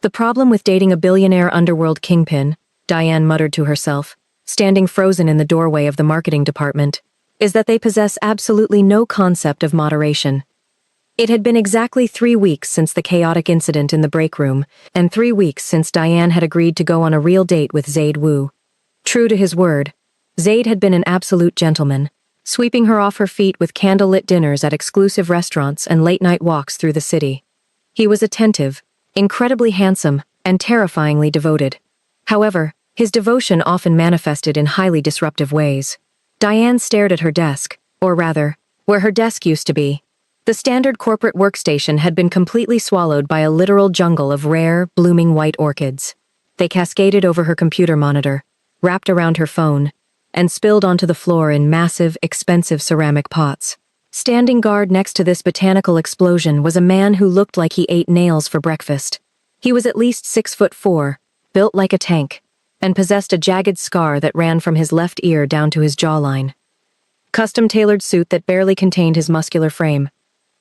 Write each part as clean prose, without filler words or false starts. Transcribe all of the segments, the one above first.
The problem with dating a billionaire underworld kingpin, Diane muttered to herself, standing frozen in the doorway of the marketing department, is that they possess absolutely no concept of moderation. It had been exactly 3 weeks since the chaotic incident in the break room, and 3 weeks since Diane had agreed to go on a real date with Zaid Wu. True to his word, Zaid had been an absolute gentleman, sweeping her off her feet with candlelit dinners at exclusive restaurants and late-night walks through the city. He was attentive, incredibly handsome, and terrifyingly devoted. However, his devotion often manifested in highly disruptive ways. Diane stared at her desk, or rather, where her desk used to be. The standard corporate workstation had been completely swallowed by a literal jungle of rare, blooming white orchids. They cascaded over her computer monitor, wrapped around her phone, and spilled onto the floor in massive, expensive ceramic pots. Standing guard next to this botanical explosion was a man who looked like he ate nails for breakfast. He was at least 6'4", built like a tank, and possessed a jagged scar that ran from his left ear down to his jawline. Custom-tailored suit that barely contained his muscular frame.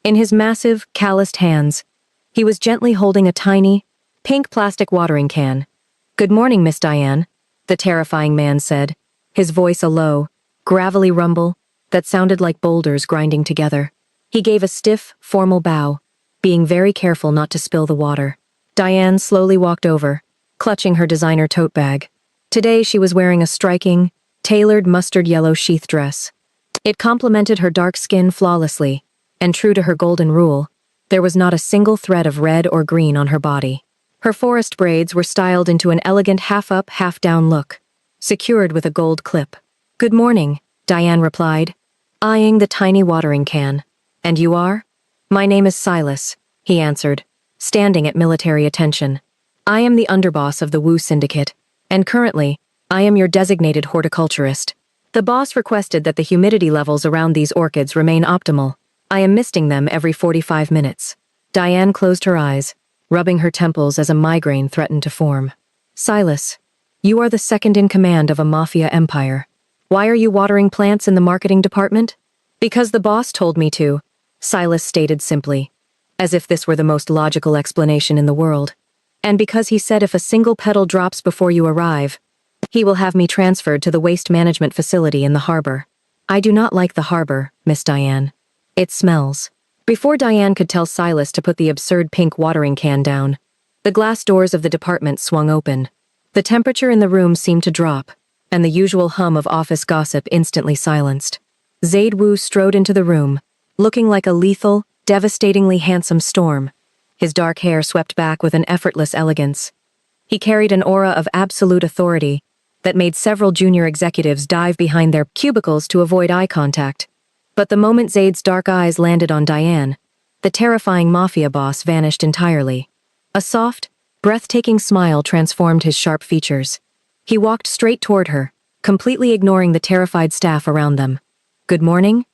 In his massive, calloused hands, he was gently holding a tiny, pink plastic watering can. "Good morning, Miss Diane," the terrifying man said, his voice a low, gravelly rumble that sounded like boulders grinding together. He gave a stiff, formal bow, being very careful not to spill the water. Diane slowly walked over, clutching her designer tote bag. Today she was wearing a striking, tailored mustard yellow sheath dress. It complemented her dark skin flawlessly, and true to her golden rule, there was not a single thread of red or green on her body. Her forest braids were styled into an elegant half-up, half-down look, secured with a gold clip. "Good morning," Diane replied, eyeing the tiny watering can. "And you are?" "My name is Silas," he answered, standing at military attention. "I am the underboss of the Wu Syndicate, and currently, I am your designated horticulturist. The boss requested that the humidity levels around these orchids remain optimal. I am misting them every 45 minutes. Diane closed her eyes, rubbing her temples as a migraine threatened to form. "Silas, you are the second in command of a Mafia empire. Why are you watering plants in the marketing department?" "Because the boss told me to," Silas stated simply, as if this were the most logical explanation in the world. "And because he said if a single petal drops before you arrive, he will have me transferred to the waste management facility in the harbor. I do not like the harbor, Miss Diane. It smells." Before Diane could tell Silas to put the absurd pink watering can down, the glass doors of the department swung open. The temperature in the room seemed to drop, and the usual hum of office gossip instantly silenced. Zaid Wu strode into the room, looking like a lethal, devastatingly handsome storm. His dark hair swept back with an effortless elegance. He carried an aura of absolute authority that made several junior executives dive behind their cubicles to avoid eye contact. But the moment Zaid's dark eyes landed on Diane, the terrifying Mafia boss vanished entirely. A soft, breathtaking smile transformed his sharp features. He walked straight toward her, completely ignoring the terrified staff around them. "Good morning?"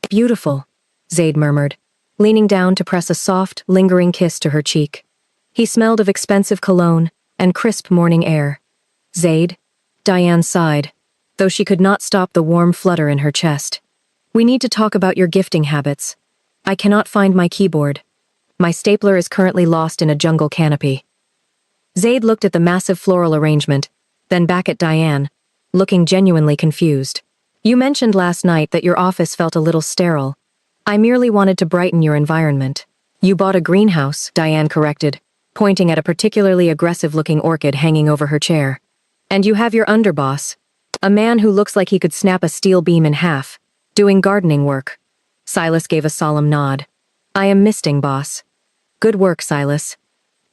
"Beautiful," Zaid murmured, leaning down to press a soft, lingering kiss to her cheek. He smelled of expensive cologne and crisp morning air. "Zaid?" Diane sighed, though she could not stop the warm flutter in her chest. "We need to talk about your gifting habits. I cannot find my keyboard. My stapler is currently lost in a jungle canopy." Zaid looked at the massive floral arrangement, then back at Diane, looking genuinely confused. "You mentioned last night that your office felt a little sterile. I merely wanted to brighten your environment." "You bought a greenhouse," Diane corrected, pointing at a particularly aggressive-looking orchid hanging over her chair. "And you have your underboss, a man who looks like he could snap a steel beam in half, doing gardening work." Silas gave a solemn nod. "I am misting, boss." "Good work, Silas.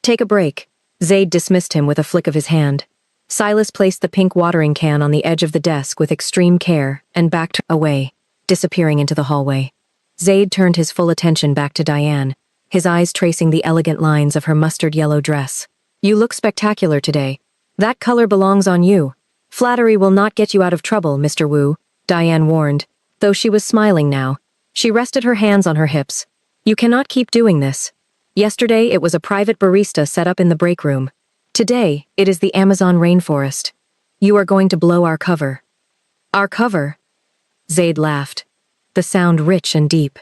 Take a break." Zaid dismissed him with a flick of his hand. Silas placed the pink watering can on the edge of the desk with extreme care and backed away, disappearing into the hallway. Zaid turned his full attention back to Diane, his eyes tracing the elegant lines of her mustard yellow dress. "You look spectacular today. That color belongs on you. Flattery will not get you out of trouble, Mr. Wu," Diane warned. Though she was smiling now, she rested her hands on her hips. "You cannot keep doing this. Yesterday it was a private barista set up in the break room. Today, it is the Amazon rainforest. You are going to blow our cover." "Our cover?" Zaid laughed, the sound rich and deep.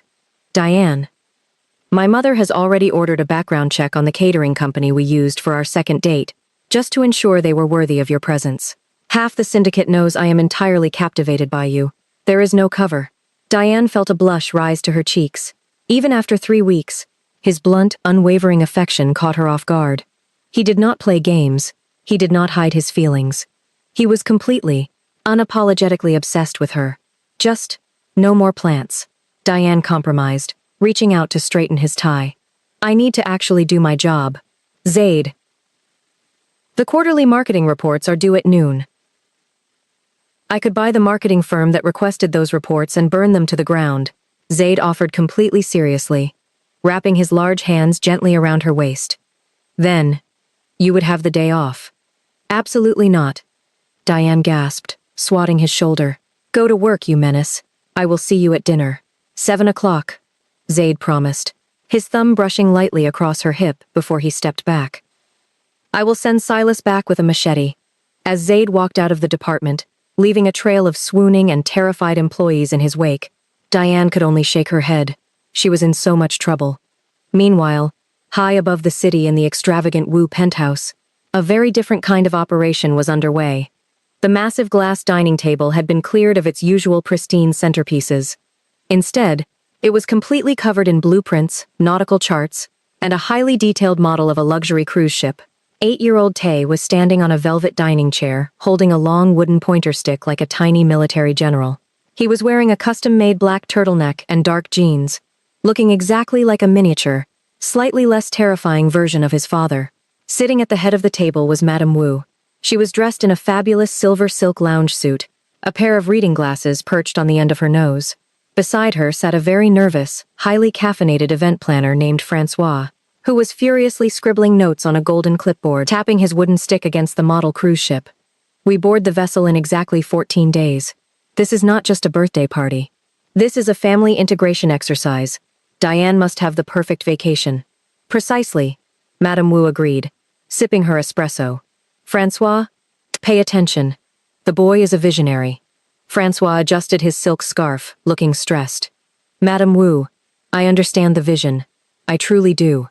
"Diane." My mother has already ordered a background check on the catering company we used for our second date, just to ensure they were worthy of your presence. Half the syndicate knows I am entirely captivated by you. There is no cover. Diane felt a blush rise to her cheeks. Even after 3 weeks, his blunt, unwavering affection caught her off guard. He did not play games. He did not hide his feelings. He was completely, unapologetically obsessed with her. Just, no more plants. Diane compromised, reaching out to straighten his tie. I need to actually do my job. Zaid. The quarterly marketing reports are due at noon. I could buy the marketing firm that requested those reports and burn them to the ground, Zaid offered completely seriously, wrapping his large hands gently around her waist. Then, you would have the day off. Absolutely not. Diane gasped, swatting his shoulder. Go to work, you menace. I will see you at dinner. 7 o'clock, Zaid promised, his thumb brushing lightly across her hip before he stepped back. I will send Silas back with a machete. As Zaid walked out of the department, leaving a trail of swooning and terrified employees in his wake, Diane could only shake her head. She was in so much trouble. Meanwhile, high above the city in the extravagant Wu penthouse, a very different kind of operation was underway. The massive glass dining table had been cleared of its usual pristine centerpieces. Instead, it was completely covered in blueprints, nautical charts, and a highly detailed model of a luxury cruise ship. 8-year-old Tay was standing on a velvet dining chair, holding a long wooden pointer stick like a tiny military general. He was wearing a custom-made black turtleneck and dark jeans, looking exactly like a miniature, slightly less terrifying version of his father. Sitting at the head of the table was Madame Wu. She was dressed in a fabulous silver silk lounge suit, a pair of reading glasses perched on the end of her nose. Beside her sat a very nervous, highly caffeinated event planner named Francois, who was furiously scribbling notes on a golden clipboard, tapping his wooden stick against the model cruise ship. We board the vessel in exactly 14 days. This is not just a birthday party. This is a family integration exercise. Diane must have the perfect vacation. Precisely, Madame Wu agreed, sipping her espresso. Francois, pay attention. The boy is a visionary. Francois adjusted his silk scarf, looking stressed. Madame Wu, I understand the vision. I truly do.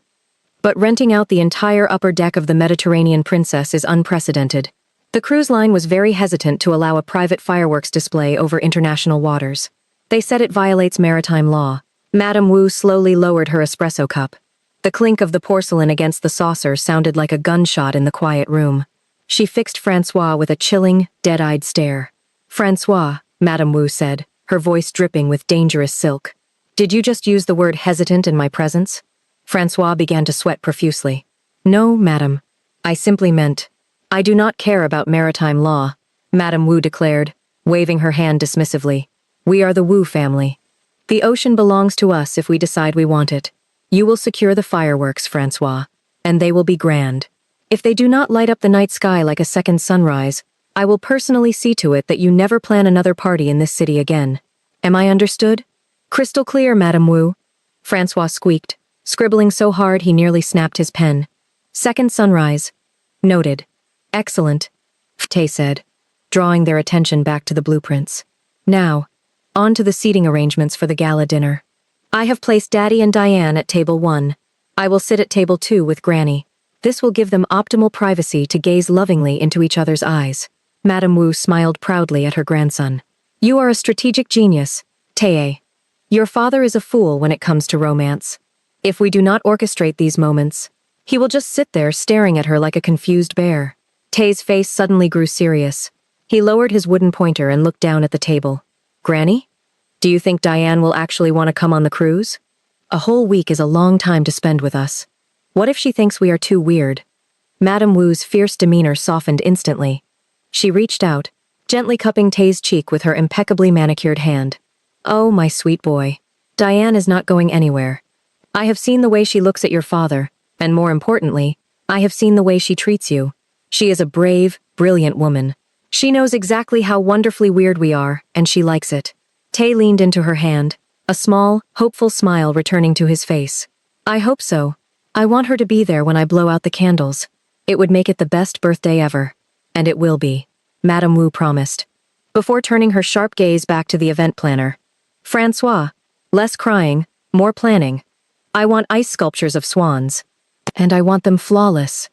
But renting out the entire upper deck of the Mediterranean Princess is unprecedented. The cruise line was very hesitant to allow a private fireworks display over international waters. They said it violates maritime law. Madame Wu slowly lowered her espresso cup. The clink of the porcelain against the saucer sounded like a gunshot in the quiet room. She fixed Francois with a chilling, dead-eyed stare. Francois, Madame Wu said, her voice dripping with dangerous silk. Did you just use the word hesitant in my presence? Francois began to sweat profusely. No, madam. I simply meant, I do not care about maritime law, Madame Wu declared, waving her hand dismissively. We are the Wu family. The ocean belongs to us if we decide we want it. You will secure the fireworks, Francois, and they will be grand. If they do not light up the night sky like a second sunrise, I will personally see to it that you never plan another party in this city again. Am I understood? Crystal clear, Madame Wu, Francois squeaked, scribbling so hard he nearly snapped his pen. Second sunrise. Noted. Excellent, Tay said, drawing their attention back to the blueprints. Now, on to the seating arrangements for the gala dinner. I have placed Daddy and Diane at table 1. I will sit at table 2 with Granny. This will give them optimal privacy to gaze lovingly into each other's eyes. Madame Wu smiled proudly at her grandson. You are a strategic genius, Tae. Your father is a fool when it comes to romance. If we do not orchestrate these moments, he will just sit there staring at her like a confused bear. Tae's face suddenly grew serious. He lowered his wooden pointer and looked down at the table. Granny? Do you think Diane will actually want to come on the cruise? A whole week is a long time to spend with us. What if she thinks we are too weird? Madame Wu's fierce demeanor softened instantly. She reached out, gently cupping Tae's cheek with her impeccably manicured hand. Oh, my sweet boy. Diane is not going anywhere. I have seen the way she looks at your father, and more importantly, I have seen the way she treats you. She is a brave, brilliant woman. She knows exactly how wonderfully weird we are, and she likes it. Tae leaned into her hand, a small, hopeful smile returning to his face. I hope so. I want her to be there when I blow out the candles. It would make it the best birthday ever. And it will be, Madame Wu promised. Before turning her sharp gaze back to the event planner. Francois, less crying, more planning. I want ice sculptures of swans. And I want them flawless.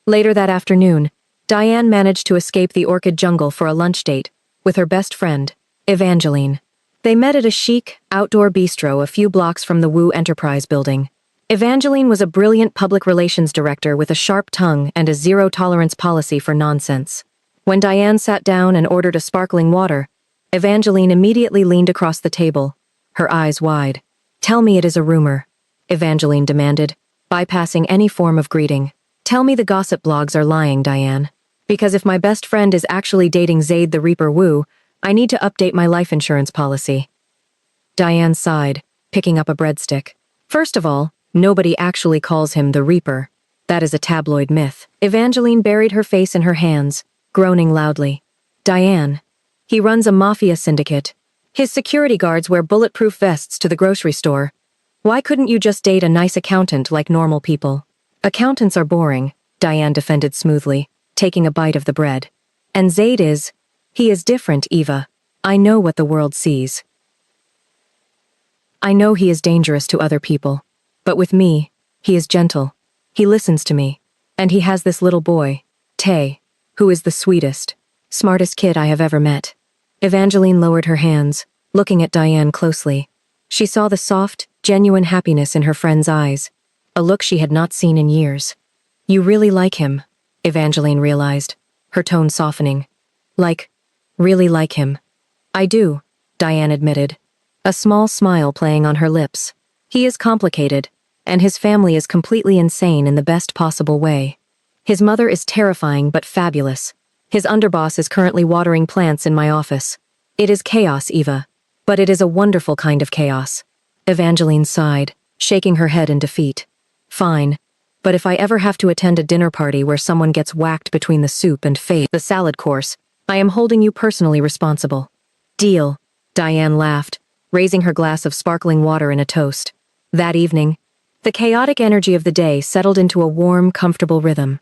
Later that afternoon, Diane managed to escape the orchid jungle for a lunch date with her best friend, Evangeline. They met at a chic, outdoor bistro a few blocks from the Wu Enterprise building. Evangeline was a brilliant public relations director with a sharp tongue and a zero-tolerance policy for nonsense. When Diane sat down and ordered a sparkling water, Evangeline immediately leaned across the table, her eyes wide. "Tell me it is a rumor," Evangeline demanded, bypassing any form of greeting. "Tell me the gossip blogs are lying, Diane. Because if my best friend is actually dating Zaid the Reaper Wu, I need to update my life insurance policy." Diane sighed, picking up a breadstick. "First of all, nobody actually calls him the Reaper. That is a tabloid myth." Evangeline buried her face in her hands, groaning loudly. "Diane, he runs a Mafia syndicate. His security guards wear bulletproof vests to the grocery store. Why couldn't you just date a nice accountant like normal people?" "Accountants are boring," Diane defended smoothly, taking a bite of the bread. "And Zaid is... he is different, Eva. I know what the world sees. I know he is dangerous to other people. But with me, he is gentle. He listens to me. And he has this little boy, Tay, who is the sweetest, smartest kid I have ever met." Evangeline lowered her hands, looking at Diane closely. She saw the soft, genuine happiness in her friend's eyes, a look she had not seen in years. "You really like him," Evangeline realized, her tone softening. Really like him." "I do," Diane admitted, a small smile playing on her lips. "He is complicated, and his family is completely insane in the best possible way. His mother is terrifying but fabulous. His underboss is currently watering plants in my office. It is chaos, Eva. But it is a wonderful kind of chaos." Evangeline sighed, shaking her head in defeat. "Fine. But if I ever have to attend a dinner party where someone gets whacked between the soup and the salad course, I am holding you personally responsible." "Deal," Diane laughed, raising her glass of sparkling water in a toast. That evening, the chaotic energy of the day settled into a warm, comfortable rhythm.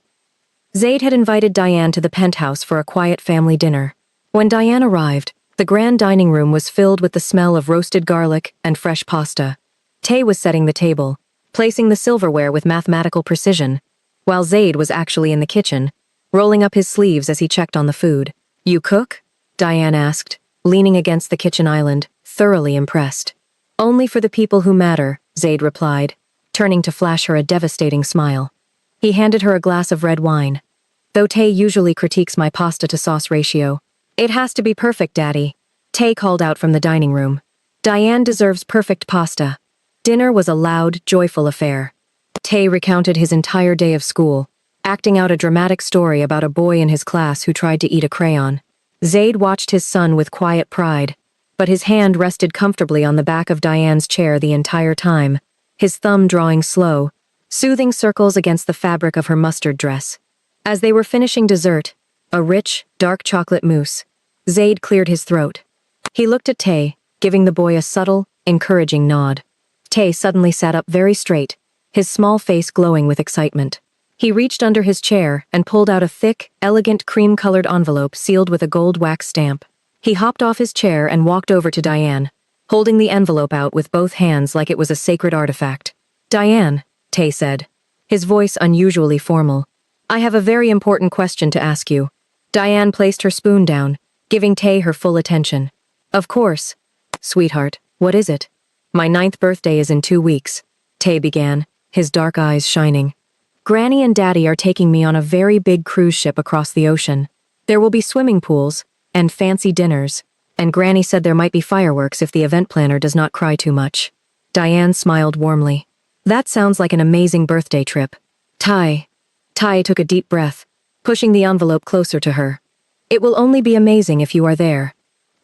Zaid had invited Diane to the penthouse for a quiet family dinner. When Diane arrived, the grand dining room was filled with the smell of roasted garlic and fresh pasta. Tay was setting the table, placing the silverware with mathematical precision, while Zaid was actually in the kitchen, rolling up his sleeves as he checked on the food. "You cook?" Diane asked, leaning against the kitchen island, thoroughly impressed. "Only for the people who matter," Zaid replied, turning to flash her a devastating smile. He handed her a glass of red wine. "Though Tay usually critiques my pasta-to-sauce ratio. It has to be perfect, Daddy," Tay called out from the dining room. "Diane deserves perfect pasta." Dinner was a loud, joyful affair. Tay recounted his entire day of school, acting out a dramatic story about a boy in his class who tried to eat a crayon. Zaid watched his son with quiet pride, but his hand rested comfortably on the back of Diane's chair the entire time, his thumb drawing slow, soothing circles against the fabric of her mustard dress. As they were finishing dessert, a rich, dark chocolate mousse, Zaid cleared his throat. He looked at Tay, giving the boy a subtle, encouraging nod. Tay suddenly sat up very straight, his small face glowing with excitement. He reached under his chair and pulled out a thick, elegant cream-colored envelope sealed with a gold wax stamp. He hopped off his chair and walked over to Diane, holding the envelope out with both hands like it was a sacred artifact. "Diane," Tay said, his voice unusually formal, "I have a very important question to ask you." Diane placed her spoon down, giving Tay her full attention. "Of course. Sweetheart, what is it?" "My 9th birthday is in 2 weeks," Tay began, his dark eyes shining. "Granny and Daddy are taking me on a very big cruise ship across the ocean. There will be swimming pools, and fancy dinners, and Granny said there might be fireworks if the event planner does not cry too much." Diane smiled warmly. "That sounds like an amazing birthday trip." Ty took a deep breath, pushing the envelope closer to her. "It will only be amazing if you are there.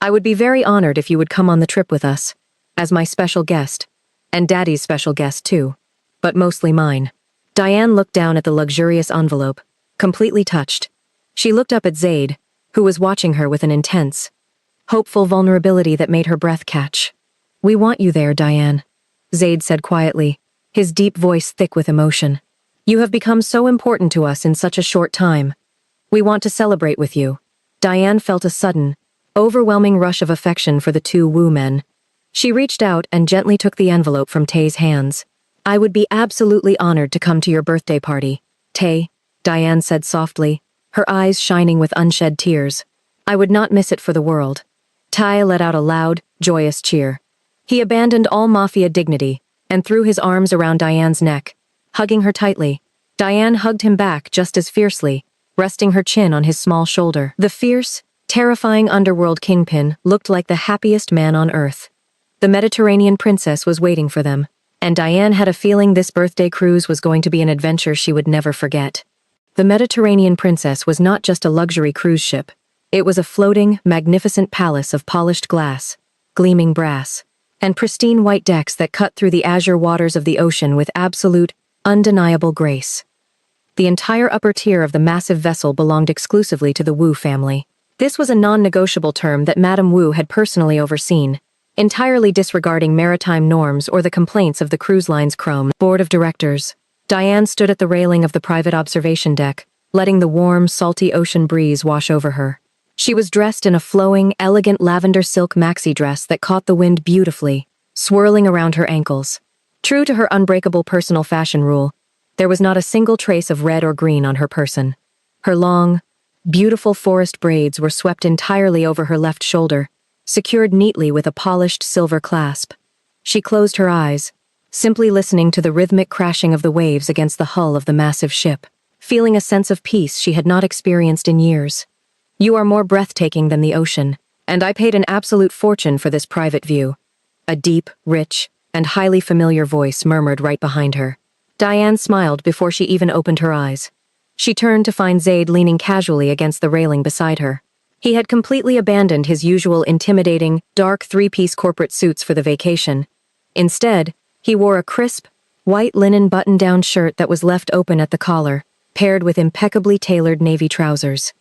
I would be very honored if you would come on the trip with us, as my special guest, and Daddy's special guest too, but mostly mine." Diane looked down at the luxurious envelope, completely touched. She looked up at Zaid, who was watching her with an intense, hopeful vulnerability that made her breath catch. "We want you there, Diane," Zaid said quietly, his deep voice thick with emotion. "You have become so important to us in such a short time. We want to celebrate with you." Diane felt a sudden, overwhelming rush of affection for the two Wu men. She reached out and gently took the envelope from Tay's hands. I would be absolutely honored to come to your birthday party, Tay, Diane said softly, her eyes shining with unshed tears. I would not miss it for the world. Tay let out a loud, joyous cheer. He abandoned all Mafia dignity and threw his arms around Diane's neck, hugging her tightly. Diane hugged him back just as fiercely, resting her chin on his small shoulder. The fierce, terrifying underworld kingpin looked like the happiest man on earth. The Mediterranean princess was waiting for them, and Diane had a feeling this birthday cruise was going to be an adventure she would never forget. The Mediterranean princess was not just a luxury cruise ship. It was a floating, magnificent palace of polished glass, gleaming brass, and pristine white decks that cut through the azure waters of the ocean with absolute, undeniable grace. The entire upper tier of the massive vessel belonged exclusively to the Wu family. This was a non-negotiable term that Madame Wu had personally overseen, entirely disregarding maritime norms or the complaints of the cruise line's board of directors. Diane stood at the railing of the private observation deck, letting the warm, salty ocean breeze wash over her. She was dressed in a flowing, elegant lavender silk maxi dress that caught the wind beautifully, swirling around her ankles. True to her unbreakable personal fashion rule, there was not a single trace of red or green on her person. Her long, beautiful forest braids were swept entirely over her left shoulder, secured neatly with a polished silver clasp. She closed her eyes, simply listening to the rhythmic crashing of the waves against the hull of the massive ship, feeling a sense of peace she had not experienced in years. You are more breathtaking than the ocean, and I paid an absolute fortune for this private view. A deep, rich, and highly familiar voice murmured right behind her. Diane smiled before she even opened her eyes. She turned to find Zaid leaning casually against the railing beside her. He had completely abandoned his usual intimidating, dark three-piece corporate suits for the vacation. Instead, he wore a crisp, white linen button-down shirt that was left open at the collar, paired with impeccably tailored navy trousers.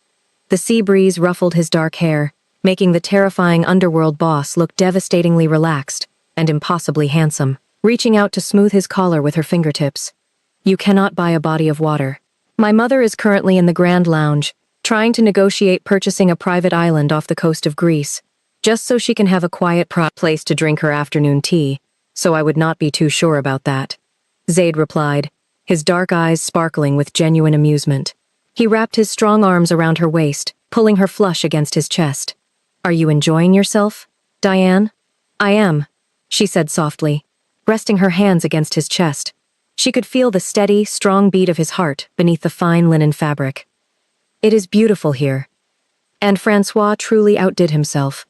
The sea breeze ruffled his dark hair, making the terrifying underworld boss look devastatingly relaxed and impossibly handsome, reaching out to smooth his collar with her fingertips. You cannot buy a body of water. My mother is currently in the Grand Lounge, trying to negotiate purchasing a private island off the coast of Greece, just so she can have a quiet place to drink her afternoon tea, so I would not be too sure about that. Zaid replied, his dark eyes sparkling with genuine amusement. He wrapped his strong arms around her waist, pulling her flush against his chest. Are you enjoying yourself, Diane? I am, she said softly, resting her hands against his chest. She could feel the steady, strong beat of his heart beneath the fine linen fabric. It is beautiful here. And Francois truly outdid himself.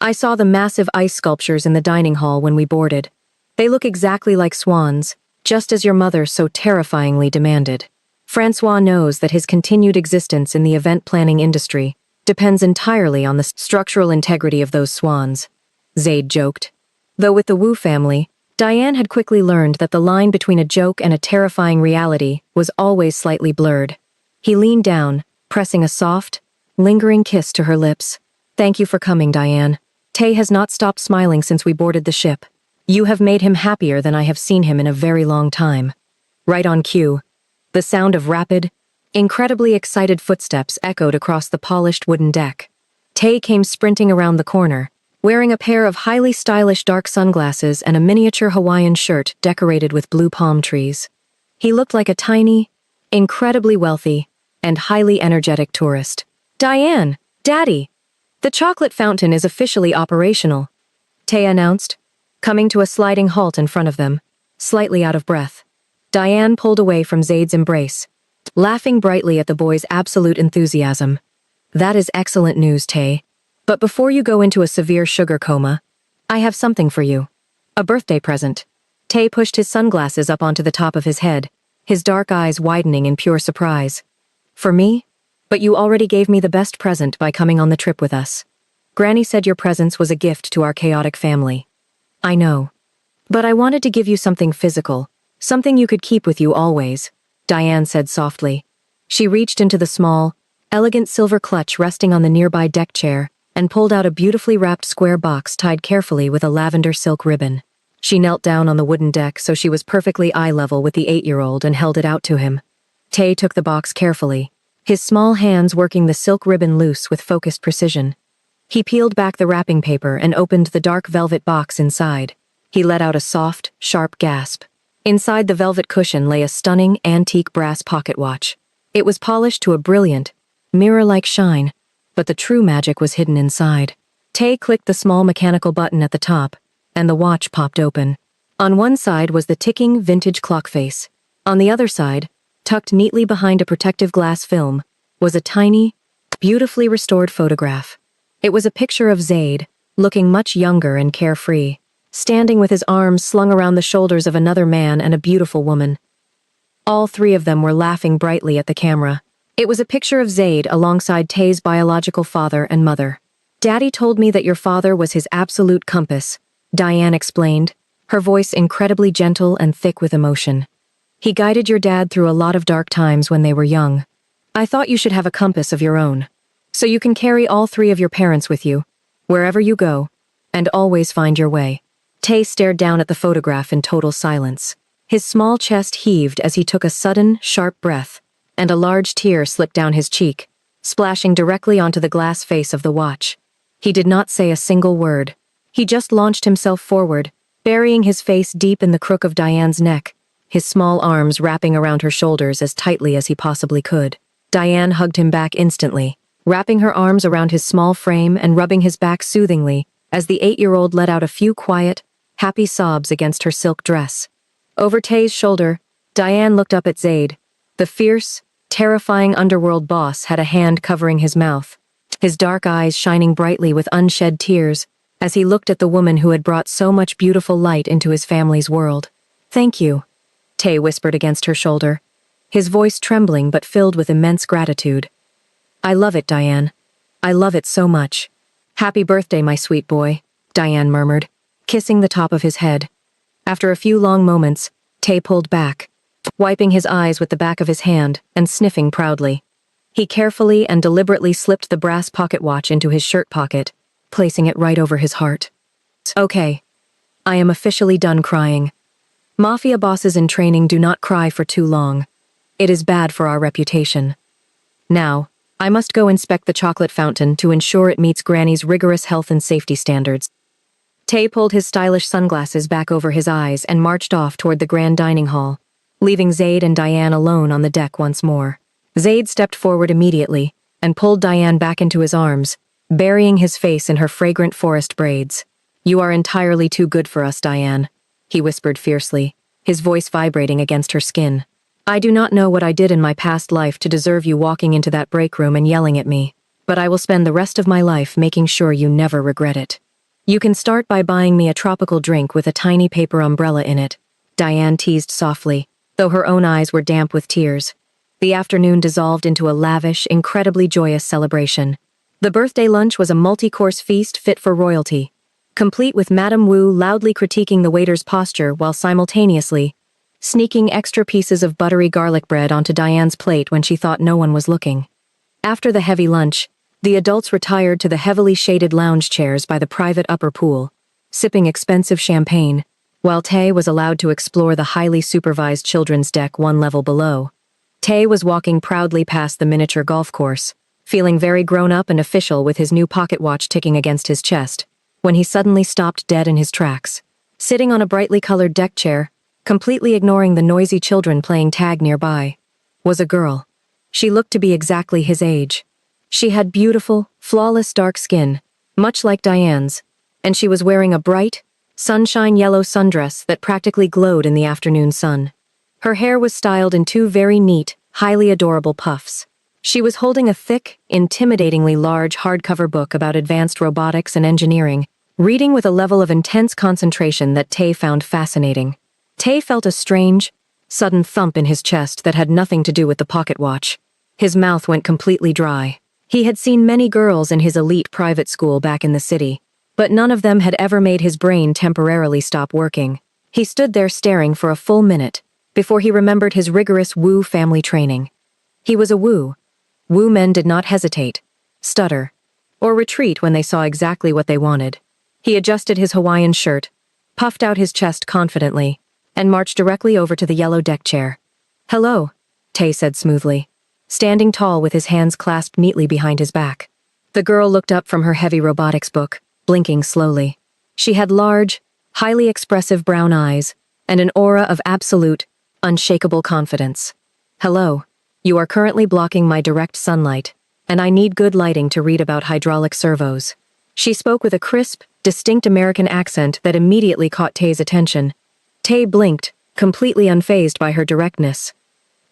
I saw the massive ice sculptures in the dining hall when we boarded. They look exactly like swans, just as your mother so terrifyingly demanded. Francois knows that his continued existence in the event planning industry depends entirely on the structural integrity of those swans, Zaid joked. Though with the Wu family, Diane had quickly learned that the line between a joke and a terrifying reality was always slightly blurred. He leaned down, pressing a soft, lingering kiss to her lips. Thank you for coming, Diane. Tay has not stopped smiling since we boarded the ship. You have made him happier than I have seen him in a very long time. Right on cue. The sound of rapid, incredibly excited footsteps echoed across the polished wooden deck. Tay came sprinting around the corner, wearing a pair of highly stylish dark sunglasses and a miniature Hawaiian shirt decorated with blue palm trees. He looked like a tiny, incredibly wealthy, and highly energetic tourist. Diane, Daddy! The chocolate fountain is officially operational, Tay announced, coming to a sliding halt in front of them, slightly out of breath. Diane pulled away from Zaid's embrace, laughing brightly at the boy's absolute enthusiasm. That is excellent news, Tay. But before you go into a severe sugar coma, I have something for you. A birthday present. Tay pushed his sunglasses up onto the top of his head, his dark eyes widening in pure surprise. For me? But you already gave me the best present by coming on the trip with us. Granny said your presence was a gift to our chaotic family. I know. But I wanted to give you something physical, something you could keep with you always, Diane said softly. She reached into the small, elegant silver clutch resting on the nearby deck chair and pulled out a beautifully wrapped square box tied carefully with a lavender silk ribbon. She knelt down on the wooden deck so she was perfectly eye level with the 8-year-old and held it out to him. Tay took the box carefully, his small hands working the silk ribbon loose with focused precision. He peeled back the wrapping paper and opened the dark velvet box inside. He let out a soft, sharp gasp. Inside the velvet cushion lay a stunning, antique brass pocket watch. It was polished to a brilliant, mirror-like shine, but the true magic was hidden inside. Tay clicked the small mechanical button at the top, and the watch popped open. On one side was the ticking, vintage clock face. On the other side, tucked neatly behind a protective glass film, was a tiny, beautifully restored photograph. It was a picture of Zaid, looking much younger and carefree, standing with his arms slung around the shoulders of another man and a beautiful woman. All three of them were laughing brightly at the camera. It was a picture of Zaid alongside Tay's biological father and mother. "Daddy told me that your father was his absolute compass," Diane explained, her voice incredibly gentle and thick with emotion. "He guided your dad through a lot of dark times when they were young. I thought you should have a compass of your own, so you can carry all three of your parents with you, wherever you go, and always find your way." Tay stared down at the photograph in total silence. His small chest heaved as he took a sudden, sharp breath, and a large tear slipped down his cheek, splashing directly onto the glass face of the watch. He did not say a single word. He just launched himself forward, burying his face deep in the crook of Diane's neck, his small arms wrapping around her shoulders as tightly as he possibly could. Diane hugged him back instantly, wrapping her arms around his small frame and rubbing his back soothingly as the 8-year-old let out a few quiet, happy sobs against her silk dress. Over Tay's shoulder, Diane looked up at Zaid. The fierce, terrifying underworld boss had a hand covering his mouth, his dark eyes shining brightly with unshed tears as he looked at the woman who had brought so much beautiful light into his family's world. "Thank you," Tay whispered against her shoulder, his voice trembling but filled with immense gratitude. "I love it, Diane. I love it so much." "Happy birthday, my sweet boy," Diane murmured, kissing the top of his head. After a few long moments, Tay pulled back, wiping his eyes with the back of his hand and sniffing proudly. He carefully and deliberately slipped the brass pocket watch into his shirt pocket, placing it right over his heart. "Okay. I am officially done crying. Mafia bosses in training do not cry for too long. It is bad for our reputation. Now, I must go inspect the chocolate fountain to ensure it meets Granny's rigorous health and safety standards." Tay pulled his stylish sunglasses back over his eyes and marched off toward the grand dining hall, leaving Zaid and Diane alone on the deck once more. Zaid stepped forward immediately and pulled Diane back into his arms, burying his face in her fragrant forest braids. "You are entirely too good for us, Diane," he whispered fiercely, his voice vibrating against her skin. "I do not know what I did in my past life to deserve you walking into that break room and yelling at me, but I will spend the rest of my life making sure you never regret it. You can start by buying me a tropical drink with a tiny paper umbrella in it," Diane teased softly, though her own eyes were damp with tears. The afternoon dissolved into a lavish, incredibly joyous celebration. The birthday lunch was a multi-course feast fit for royalty, complete with Madame Wu loudly critiquing the waiter's posture while simultaneously sneaking extra pieces of buttery garlic bread onto Diane's plate when she thought no one was looking. After the heavy lunch, the adults retired to the heavily shaded lounge chairs by the private upper pool, sipping expensive champagne, while Tay was allowed to explore the highly supervised children's deck one level below. Tay was walking proudly past the miniature golf course, feeling very grown-up and official with his new pocket watch ticking against his chest, when he suddenly stopped dead in his tracks. Sitting on a brightly colored deck chair, completely ignoring the noisy children playing tag nearby, was a girl. She looked to be exactly his age. She had beautiful, flawless dark skin, much like Diane's, and she was wearing a bright, sunshine yellow sundress that practically glowed in the afternoon sun. Her hair was styled in two very neat, highly adorable puffs. She was holding a thick, intimidatingly large hardcover book about advanced robotics and engineering, reading with a level of intense concentration that Tay found fascinating. Tay felt a strange, sudden thump in his chest that had nothing to do with the pocket watch. His mouth went completely dry. He had seen many girls in his elite private school back in the city, but none of them had ever made his brain temporarily stop working. He stood there staring for a full minute, before he remembered his rigorous Wu family training. He was a Wu. Wu men did not hesitate, stutter, or retreat when they saw exactly what they wanted. He adjusted his Hawaiian shirt, puffed out his chest confidently, and marched directly over to the yellow deck chair. "Hello," Tay said smoothly, standing tall with his hands clasped neatly behind his back. The girl looked up from her heavy robotics book, blinking slowly. She had large, highly expressive brown eyes, and an aura of absolute, unshakable confidence. Hello. You are currently blocking my direct sunlight, and I need good lighting to read about hydraulic servos. She spoke with a crisp, distinct American accent that immediately caught Tae's attention. Tae blinked, completely unfazed by her directness.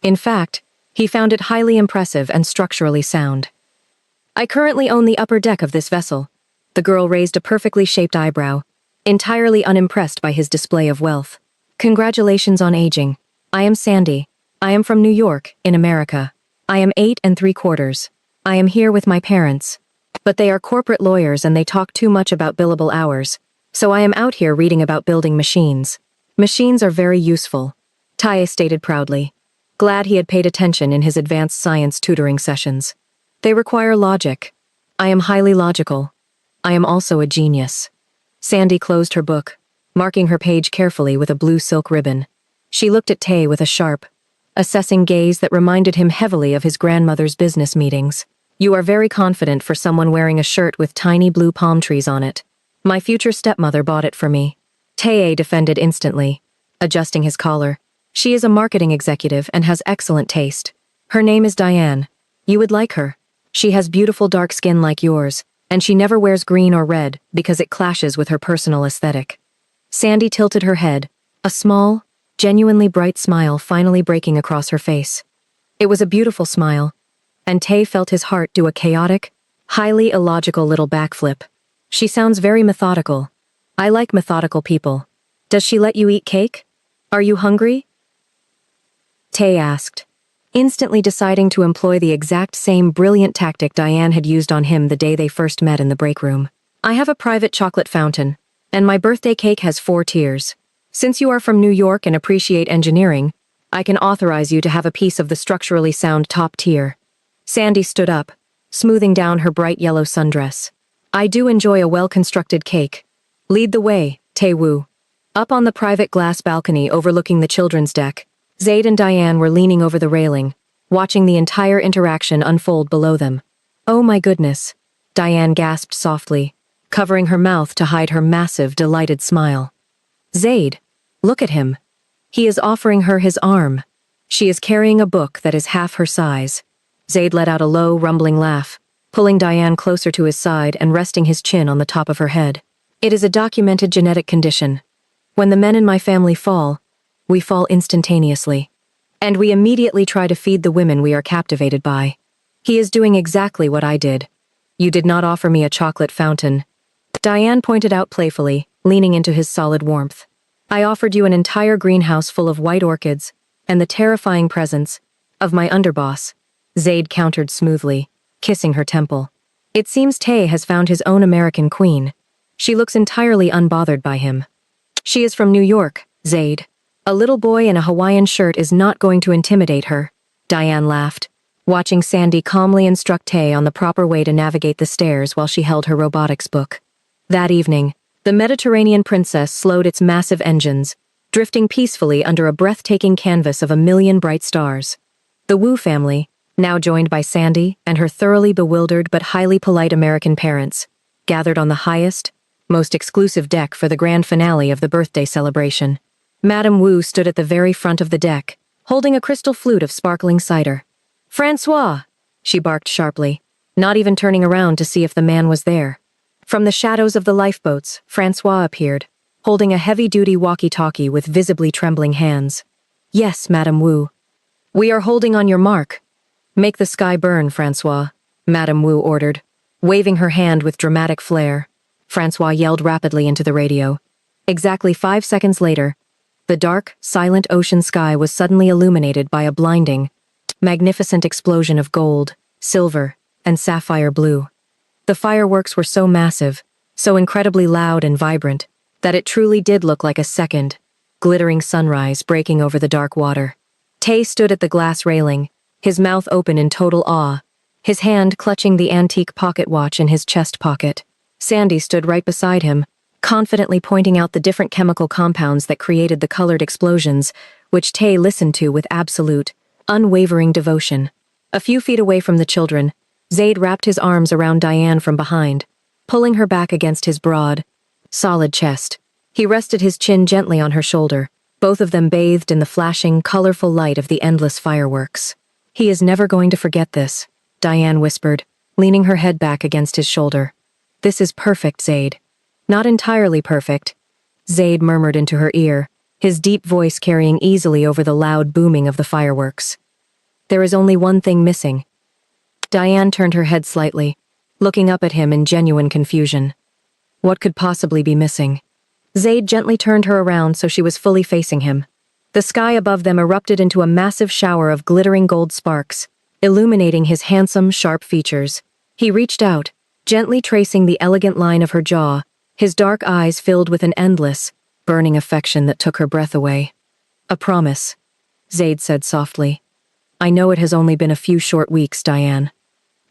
In fact, he found it highly impressive and structurally sound. I currently own the upper deck of this vessel. The girl raised a perfectly shaped eyebrow, entirely unimpressed by his display of wealth. Congratulations on aging. I am Sandy. I am from New York, in America. I am 8 3/4. I am here with my parents. But they are corporate lawyers and they talk too much about billable hours, so I am out here reading about building machines. Machines are very useful, Tae stated proudly, glad he had paid attention in his advanced science tutoring sessions. They require logic. I am highly logical. I am also a genius. Sandy closed her book, marking her page carefully with a blue silk ribbon. She looked at Tae with a sharp, assessing gaze that reminded him heavily of his grandmother's business meetings. You are very confident for someone wearing a shirt with tiny blue palm trees on it. My future stepmother bought it for me. Tae defended instantly, adjusting his collar. She is a marketing executive and has excellent taste. Her name is Diane. You would like her. She has beautiful dark skin like yours, and she never wears green or red because it clashes with her personal aesthetic. Sandy tilted her head, a small, genuinely bright smile finally breaking across her face. It was a beautiful smile, and Tae felt his heart do a chaotic, highly illogical little backflip. She sounds very methodical. I like methodical people. Does she let you eat cake? Are you hungry? Tae asked, instantly deciding to employ the exact same brilliant tactic Diane had used on him the day they first met in the break room. I have a private chocolate fountain, and my birthday cake has 4 tiers. Since you are from New York and appreciate engineering, I can authorize you to have a piece of the structurally sound top tier. Sandy stood up, smoothing down her bright yellow sundress. I do enjoy a well-constructed cake. Lead the way, Tae-woo. Up on the private glass balcony overlooking the children's deck, Zaid and Diane were leaning over the railing, watching the entire interaction unfold below them. Oh my goodness, Diane gasped softly, covering her mouth to hide her massive, delighted smile. Zaid, look at him. He is offering her his arm. She is carrying a book that is half her size. Zaid let out a low, rumbling laugh, pulling Diane closer to his side and resting his chin on the top of her head. It is a documented genetic condition. When the men in my family fall, we fall instantaneously. And we immediately try to feed the women we are captivated by. He is doing exactly what I did. You did not offer me a chocolate fountain. Diane pointed out playfully, leaning into his solid warmth. I offered you an entire greenhouse full of white orchids, and the terrifying presence of my underboss, Zaid countered smoothly, kissing her temple. It seems Tae has found his own American queen. She looks entirely unbothered by him. She is from New York, Zaid. A little boy in a Hawaiian shirt is not going to intimidate her, Diane laughed, watching Sandy calmly instruct Tae on the proper way to navigate the stairs while she held her robotics book. That evening, the Mediterranean princess slowed its massive engines, drifting peacefully under a breathtaking canvas of 1,000,000 bright stars. The Wu family, now joined by Sandy and her thoroughly bewildered but highly polite American parents, gathered on the highest, most exclusive deck for the grand finale of the birthday celebration. Madame Wu stood at the very front of the deck, holding a crystal flute of sparkling cider. Francois! She barked sharply, not even turning around to see if the man was there. From the shadows of the lifeboats, Francois appeared, holding a heavy-duty walkie-talkie with visibly trembling hands. Yes, Madame Wu. We are holding on your mark. Make the sky burn, Francois, Madame Wu ordered, waving her hand with dramatic flair. Francois yelled rapidly into the radio. Exactly 5 seconds later, the dark, silent ocean sky was suddenly illuminated by a blinding, magnificent explosion of gold, silver, and sapphire blue. The fireworks were so massive, so incredibly loud and vibrant, that it truly did look like a second, glittering sunrise breaking over the dark water. Tae stood at the glass railing, his mouth open in total awe, his hand clutching the antique pocket watch in his chest pocket. Sandy stood right beside him, confidently pointing out the different chemical compounds that created the colored explosions, which Tae listened to with absolute, unwavering devotion. A few feet away from the children, Zaid wrapped his arms around Diane from behind, pulling her back against his broad, solid chest. He rested his chin gently on her shoulder, both of them bathed in the flashing, colorful light of the endless fireworks. "He is never going to forget this," Diane whispered, leaning her head back against his shoulder. "This is perfect, Zaid." "Not entirely perfect," Zaid murmured into her ear, his deep voice carrying easily over the loud booming of the fireworks. "There is only one thing missing." Diane turned her head slightly, looking up at him in genuine confusion. What could possibly be missing? Zaid gently turned her around so she was fully facing him. The sky above them erupted into a massive shower of glittering gold sparks, illuminating his handsome, sharp features. He reached out, gently tracing the elegant line of her jaw, his dark eyes filled with an endless, burning affection that took her breath away. "A promise," Zaid said softly. "I know it has only been a few short weeks, Diane.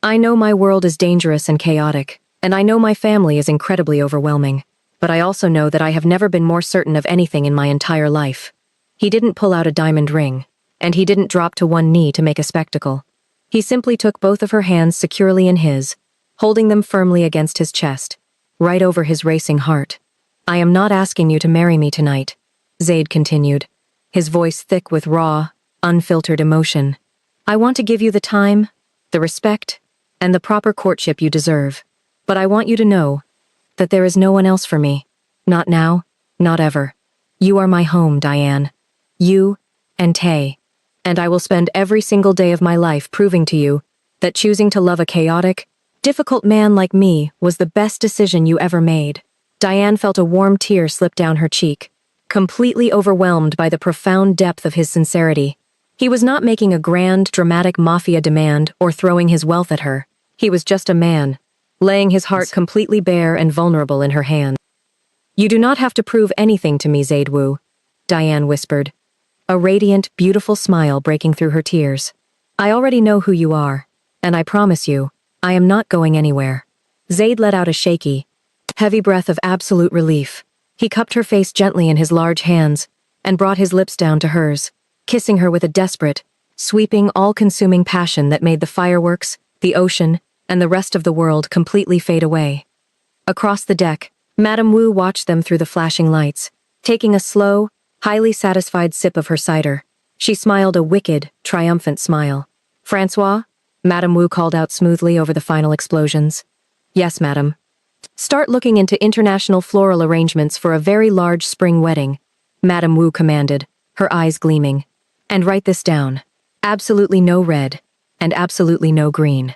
I know my world is dangerous and chaotic, and I know my family is incredibly overwhelming, but I also know that I have never been more certain of anything in my entire life." He didn't pull out a diamond ring, and he didn't drop to one knee to make a spectacle. He simply took both of her hands securely in his, holding them firmly against his chest, right over his racing heart. "I am not asking you to marry me tonight," Zaid continued, his voice thick with raw, unfiltered emotion. "I want to give you the time, the respect, and the proper courtship you deserve. But I want you to know that there is no one else for me. Not now, not ever. You are my home, Diane. You and Tay. And I will spend every single day of my life proving to you that choosing to love a chaotic, difficult man like me was the best decision you ever made." Diane felt a warm tear slip down her cheek, completely overwhelmed by the profound depth of his sincerity. He was not making a grand, dramatic mafia demand or throwing his wealth at her. He was just a man, laying his heart completely bare and vulnerable in her hands. "You do not have to prove anything to me, Zaid Wu," Diane whispered, a radiant, beautiful smile breaking through her tears. "I already know who you are, and I promise you, I am not going anywhere." Zaid let out a shaky, heavy breath of absolute relief. He cupped her face gently in his large hands and brought his lips down to hers, kissing her with a desperate, sweeping, all-consuming passion that made the fireworks, the ocean, and the rest of the world completely fade away. Across the deck, Madame Wu watched them through the flashing lights, taking a slow, highly satisfied sip of her cider. She smiled a wicked, triumphant smile. "Francois?" Madame Wu called out smoothly over the final explosions. "Yes, madam." "Start looking into international floral arrangements for a very large spring wedding," Madame Wu commanded, her eyes gleaming. "And write this down. Absolutely no red, and absolutely no green."